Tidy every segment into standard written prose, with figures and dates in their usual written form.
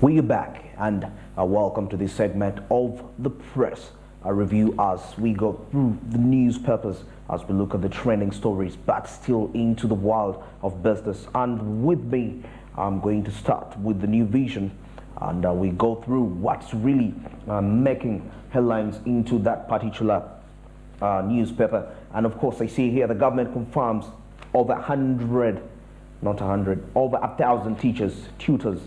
We are back and welcome to this segment of the press review as we go through the newspapers, as we look at the trending stories, but still into the world of business. And with me, I'm going to start with the New Vision, and we go through what's really making headlines into that particular newspaper. And of course, I see here the government confirms over 1,000 teachers, tutors.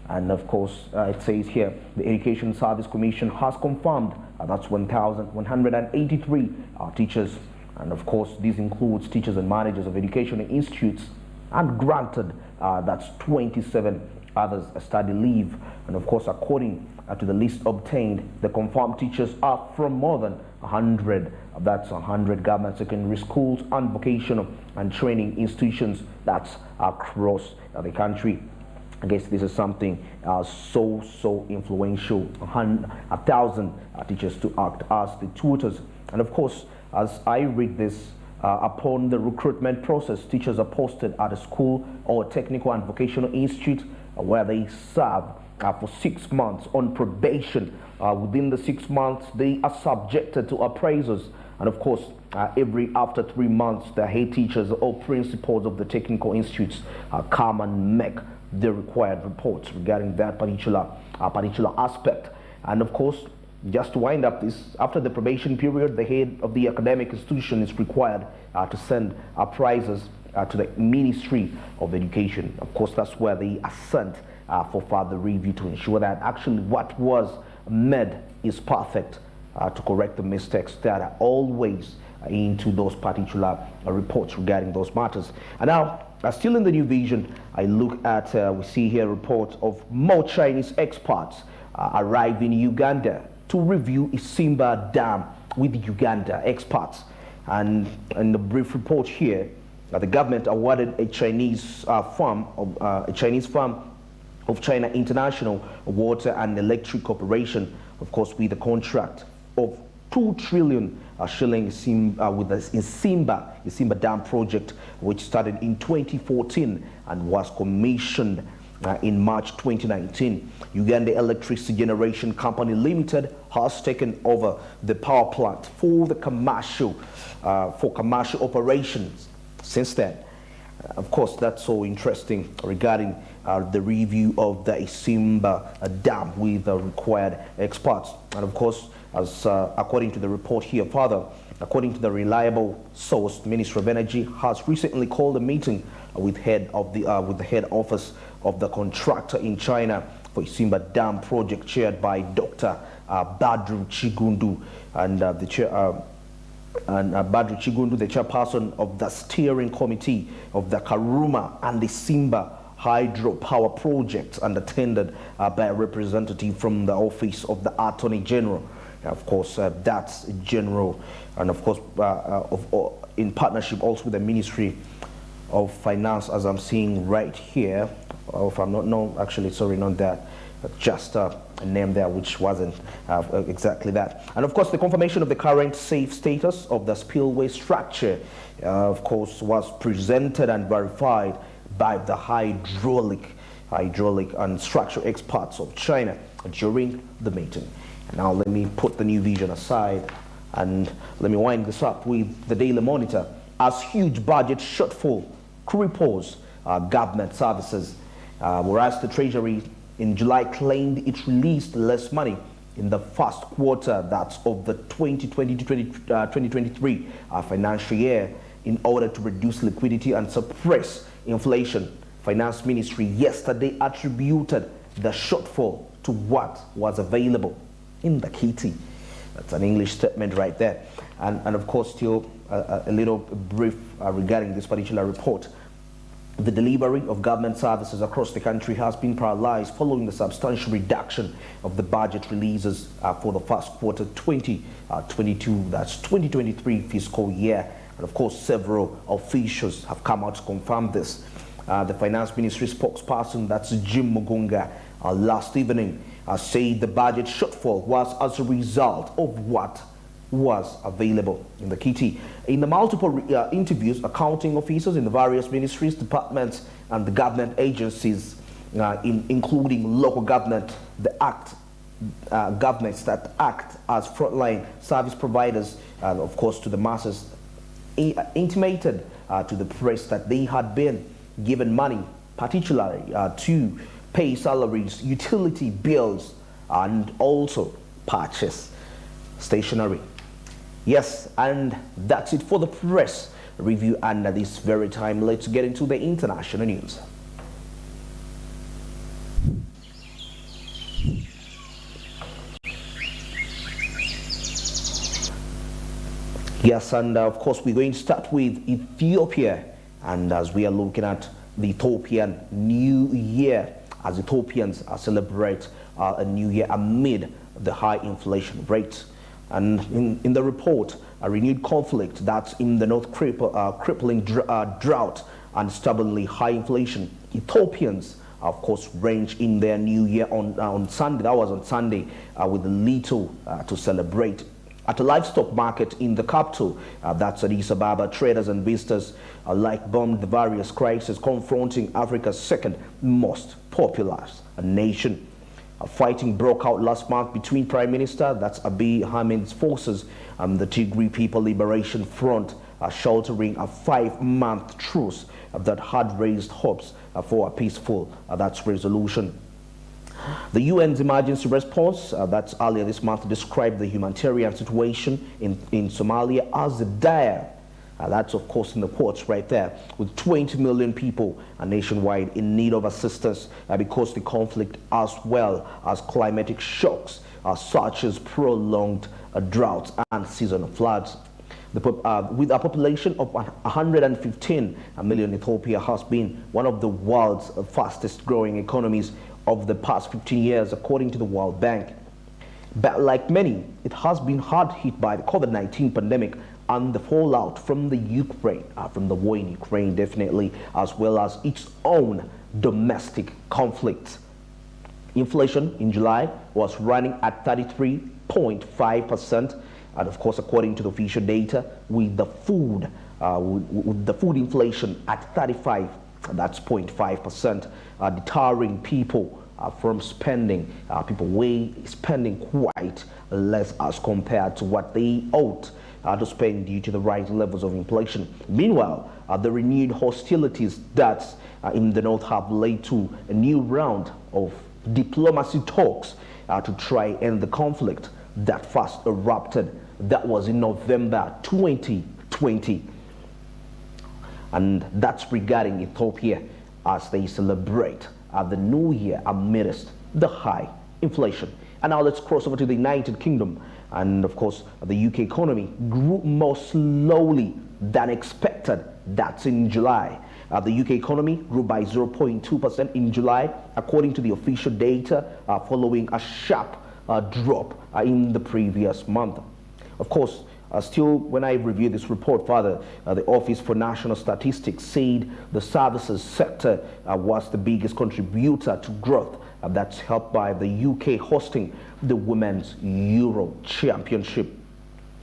And of course, it says here, the Education Service Commission has confirmed that's 1,183 teachers. And of course, this includes teachers and managers of educational institutes, and granted, that's 27 others a study leave. And of course, according to the list obtained, the confirmed teachers are from more than 100. That's 100 government secondary schools and vocational and training institutions that's across the country. I guess this is something so influential. 1,000 teachers to act as the tutors. And of course, as I read this, upon the recruitment process, teachers are posted at a school or technical and vocational institute where they serve for 6 months on probation. Within the 6 months, they are subjected to appraisals. And of course, after 3 months, the head teachers or principals of the technical institutes come and make the required reports regarding that particular aspect. And of course, just to wind up this, after the probation period, the head of the academic institution is required to send appraisers to the Ministry of Education. Of course, that's where they are sent for further review to ensure that actually what was made is perfect, to correct the mistakes that are always into those particular reports regarding those matters. And now, still in the New Vision, I look at, we see here reports of more Chinese experts arrive in Uganda to review Isimba Dam with Uganda experts. And in the brief report here, the government awarded a Chinese firm of China International Water and Electric Corporation, of course, with a contract of 2 trillion shillings with the Isimba Dam project, which started in 2014 and was commissioned in March 2019. Uganda Electricity Generation Company Limited has taken over the power plant for the commercial operations since then. Of course, that's so interesting regarding the review of the Isimba Dam with the required experts. And of course, as according to the report here further, according to the reliable source, the Ministry of Energy has recently called a meeting with the head office of the contractor in China for Isimba Dam project, chaired by Dr. Badru Chigundu, and Badru Chigundu, the chairperson of the steering committee of the Karuma and the Isimba hydropower projects, and attended by a representative from the office of the Attorney General. Of course, that's general, and of course, in partnership also with the Ministry of Finance, as I'm seeing right here. If I'm not, actually, sorry, not that, just a name there which wasn't exactly that. And of course, the confirmation of the current safe status of the spillway structure, of course, was presented and verified by the hydraulic and structural experts of China during the meeting. Now let me put the New Vision aside and let me wind this up with the Daily Monitor. As huge budget shortfall cripples government services, whereas the Treasury in July claimed it released less money in the first quarter, that's of the 2020-2023 financial year, in order to reduce liquidity and suppress inflation. Finance Ministry yesterday attributed the shortfall to what was available in the kitty. That's an English statement right there. And of course, still a little brief regarding this particular report. The delivery of government services across the country has been paralyzed following the substantial reduction of the budget releases for the first quarter 2022, that's 2023 fiscal year. And of course, several officials have come out to confirm this. The Finance Ministry spokesperson, that's Jim Mugunga, last evening said the budget shortfall was as a result of what was available in the kitty. In the multiple interviews, accounting officers in the various ministries, departments, and the government agencies including local government, governments that act as frontline service providers, of course, to the masses, intimated to the press that they had been given money, particularly to pay salaries, utility bills, and also purchase stationery. Yes, and that's it for the press review. And at this very time, let's get into the international news. Yes, and of course, we're going to start with Ethiopia. And as we are looking at the Ethiopian New Year, as Ethiopians celebrate a new year amid the high inflation rate. And in the report, a renewed conflict that's in the north, crippling drought and stubbornly high inflation. Ethiopians, of course, range in their new year on Sunday. That was on Sunday, with little to celebrate. At a livestock market in the capital, that's Addis Ababa, traders and visitors alike bombed the various crises confronting Africa's second most populous nation. Fighting broke out last month between Prime Minister, that's Abiy Ahmed's forces, and the Tigray People Liberation Front, sheltering a 5-month truce that had raised hopes for a peaceful resolution. The UN's emergency response, that's earlier this month, described the humanitarian situation in Somalia as dire. That's, of course, in the quotes right there, with 20 million people nationwide in need of assistance because the conflict, as well as climatic shocks such as prolonged droughts and seasonal floods. With a population of 115 million, Ethiopia has been one of the world's fastest growing economies of the past 15 years, according to the World Bank. But like many, it has been hard hit by the COVID-19 pandemic and the fallout from the war in Ukraine, definitely, as well as its own domestic conflicts. Inflation in July was running at 33.5%, and of course, according to the official data, with the food inflation at 35, that's 0.5%, deterring people from spending. People spending quite less as compared to what they ought to spend due to the rising levels of inflation. Meanwhile, the renewed hostilities that in the north have led to a new round of diplomacy talks to try and end the conflict that first erupted. That was in November 2020. And that's regarding Ethiopia as they celebrate the new year amidst the high inflation. And now let's cross over to the United Kingdom. And of course, the UK economy grew more slowly than expected. That's in July. The UK economy grew by 0.2% in July, according to the official data, following a sharp drop in the previous month. Of course, still, when I review this report further, the Office for National Statistics said the services sector was the biggest contributor to growth. That's helped by the UK hosting the Women's Euro Championship.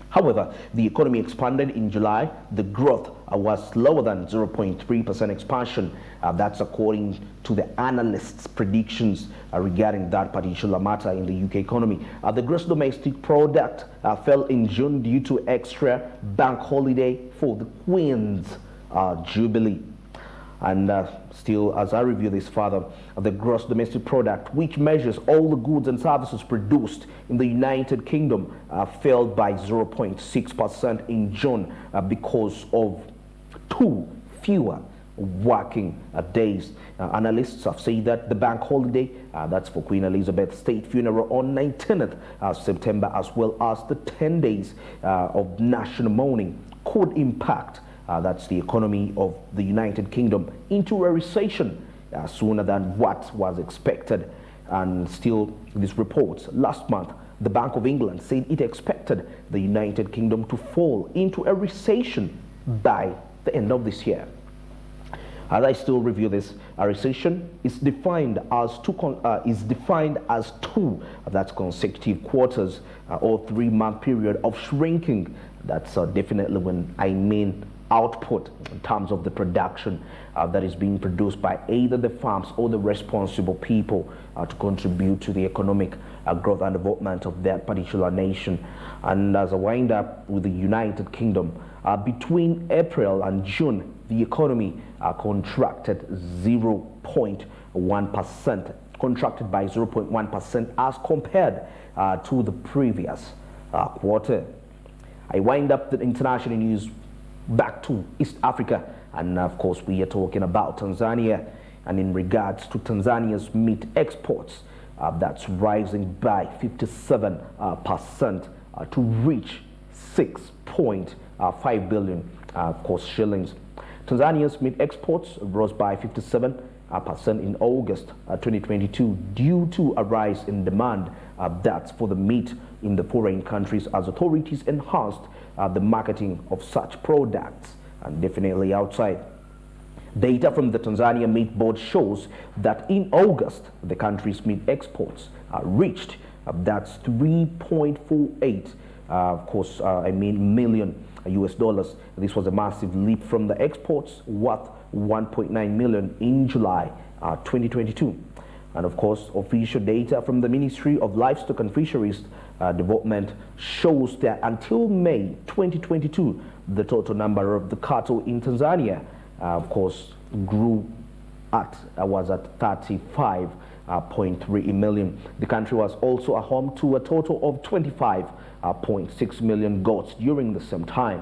However, the economy expanded in July. The growth was lower than 0.3% expansion. That's according to the analysts' predictions regarding that particular matter in the UK economy. The gross domestic product fell in June due to extra bank holiday for the Queen's Jubilee. And still, as I review this further, the gross domestic product, which measures all the goods and services produced in the United Kingdom, fell by 0.6% in June because of 2 fewer working days. Analysts have said that the bank holiday, that's for Queen Elizabeth's state funeral on 19th September, as well as the 10 days of national mourning, could impact that's the economy of the United Kingdom into a recession sooner than what was expected. And still, this report last month, the Bank of England said it expected the United Kingdom to fall into a recession by the end of this year. As I still review this, a recession is defined as two that's consecutive quarters or 3-month period of shrinking. That's definitely when I mean output in terms of the production that is being produced by either the farms or the responsible people to contribute to the economic growth and development of that particular nation. And as I wind up with the United Kingdom, between April and June, the economy contracted 0.1%, contracted by 0.1% as compared to the previous quarter. I wind up the international news back to East Africa, and of course we are talking about Tanzania. And in regards to Tanzania's meat exports, that's rising by 57% to reach 6.5 billion, of course, shillings. Tanzania's meat exports rose by 57% in August 2022 due to a rise in demand that's for the meat in the foreign countries as authorities enhanced the marketing of such products and definitely outside. Data from the Tanzania Meat Board shows that in August, the country's meat exports reached that's 3.48 million US dollars. This was a massive leap from the exports worth 1.9 million in July 2022. And of course, official data from the Ministry of Livestock and Fisheries Development shows that until May 2022, the total number of the cattle in Tanzania, of course, was at 35.3 million. The country was also a home to a total of 25.6 million goats during the same time.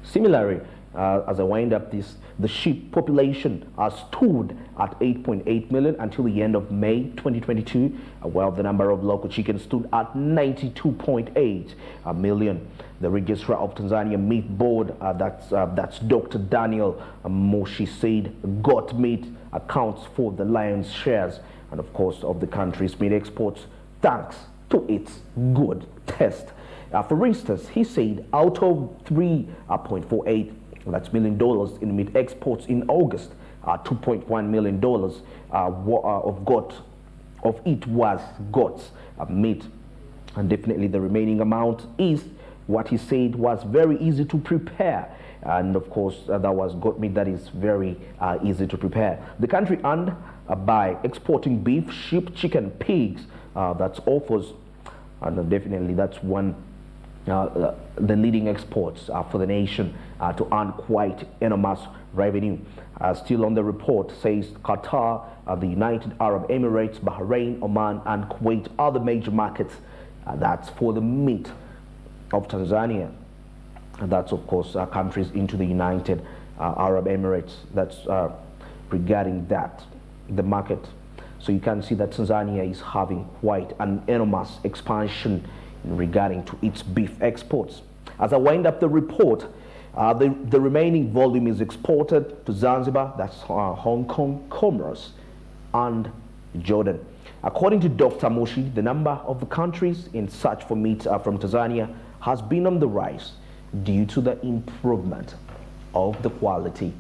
Similarly, as I wind up this, the sheep population stood at 8.8 million until the end of May 2022, while the number of local chickens stood at 92.8 million. The registrar of Tanzania Meat Board, that's Dr. Daniel Moshi, said goat meat accounts for the lion's shares, and of course, of the country's meat exports, thanks to its good taste. For instance, he said out of 3.48 million dollars in meat exports in August, 2.1 million dollars of it was goat's meat, and definitely the remaining amount is what he said was very easy to prepare. And of course, that was goat meat that is very easy to prepare. The country earned by exporting beef, sheep, chicken, pigs. That's offers, and definitely that's one the leading exports for the nation to earn quite enormous revenue. Still on the report says Qatar, the United Arab Emirates, Bahrain, Oman, and Kuwait are the major markets. That's for the meat of Tanzania. And that's of course countries into the United Arab Emirates. That's regarding that, the market. So you can see that Tanzania is having quite an enormous expansion regarding to its beef exports. As I wind up the report, the remaining volume is exported to Zanzibar, that's Hong Kong, Comoros, and Jordan. According to Dr. Moshi, the number of the countries in search for meat from Tanzania has been on the rise due to the improvement of the quality.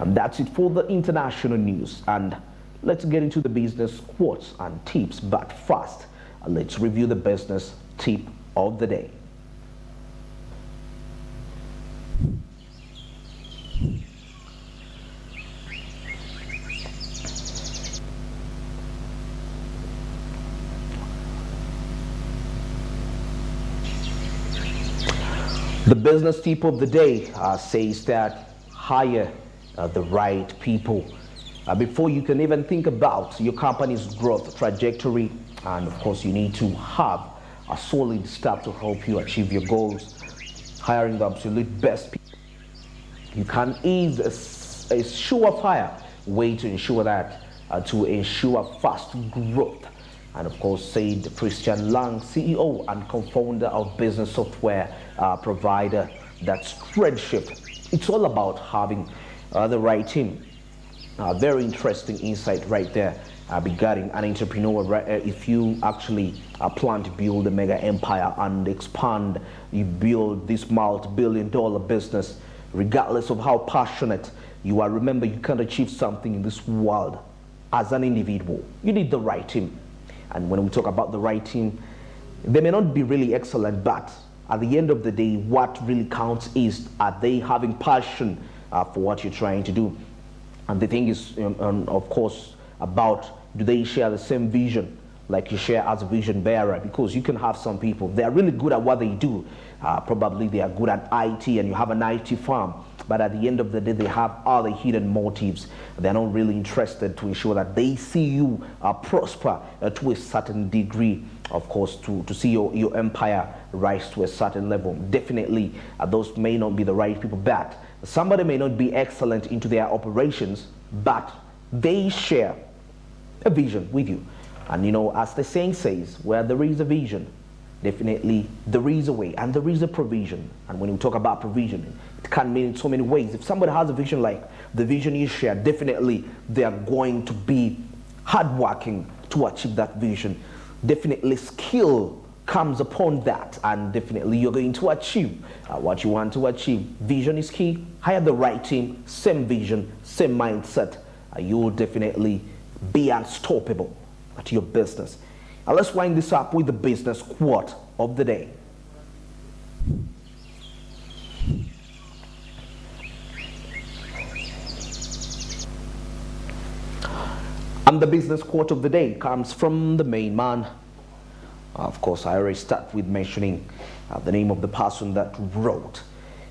And that's it for the international news. And let's get into the business quotes and tips. But first, let's review the business tip of the day. The business tip of the day says that hire the right people before you can even think about your company's growth trajectory. And of course, you need to have a solid staff to help you achieve your goals. Hiring the absolute best people you can is a surefire way to ensure that to ensure fast growth. And of course, said Christian Lang, CEO and co-founder of business software provider that's Redshift. It's all about having the right team. Very interesting insight right there regarding an entrepreneur. If you actually plan to build a mega empire and expand, you build this multi-billion-dollar business, regardless of how passionate you are. Remember, you can't achieve something in this world as an individual. You need the right team. And when we talk about the right team, they may not be really excellent, but at the end of the day, what really counts is, are they having passion for what you're trying to do? And the thing is, of course, about, do they share the same vision like you share as a vision bearer? Because you can have some people, they are really good at what they do. Probably they are good at IT, and you have an IT firm, but at the end of the day, they have other hidden motives. They're not really interested to ensure that they see you prosper to a certain degree. Of course, to see your empire rise to a certain level. Definitely, those may not be the right people, but somebody may not be excellent into their operations, but they share a vision with you. And you know, as the saying says, where there is a vision, definitely there is a way, and there is a provision. And when we talk about provision, it can mean in so many ways. If somebody has a vision like the vision you share, definitely they are going to be hardworking to achieve that vision. Definitely skill comes upon that, and definitely you're going to achieve what you want to achieve. Vision is key. Hire the right team, same vision, same mindset. You'll definitely be unstoppable at your business. Now let's wind this up with the business quote of the day. And the business quote of the day comes from the main man. Of course, I already start with mentioning the name of the person that wrote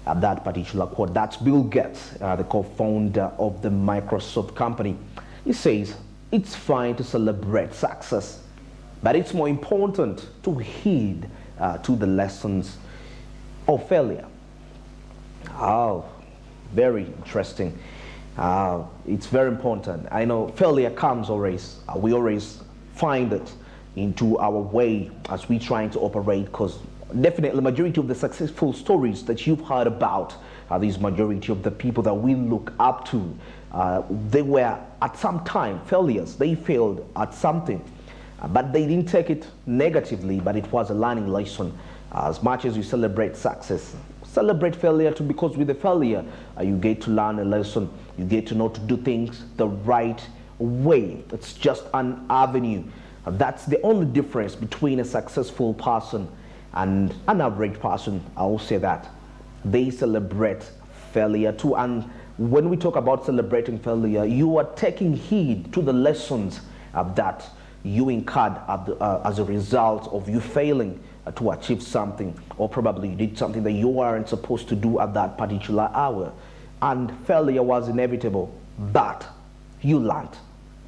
that particular quote. That's Bill Gates, the co-founder of the Microsoft company. He says, it's fine to celebrate success, but it's more important to heed to the lessons of failure. Oh, very interesting. It's very important. I know failure comes always. We always find it into our way as we trying to operate, because definitely majority of the successful stories that you've heard about, these majority of the people that we look up to, they were at some time failures. They failed at something, but they didn't take it negatively, but it was a learning lesson. As much as you celebrate success, celebrate failure too, because with the failure, you get to learn a lesson. You get to know to do things the right way. It's just an avenue. That's the only difference between a successful person and an average person. I will say that. They celebrate failure too. And when we talk about celebrating failure, you are taking heed to the lessons that you incurred as a result of you failing to achieve something, or probably you did something that you weren't supposed to do at that particular hour. And failure was inevitable, but you learned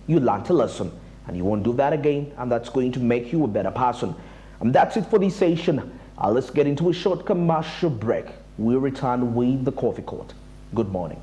a lesson, and you won't do that again, and that's going to make you a better person. And that's it for this session. Let's get into a short commercial break. We'll return with the coffee court. Good morning.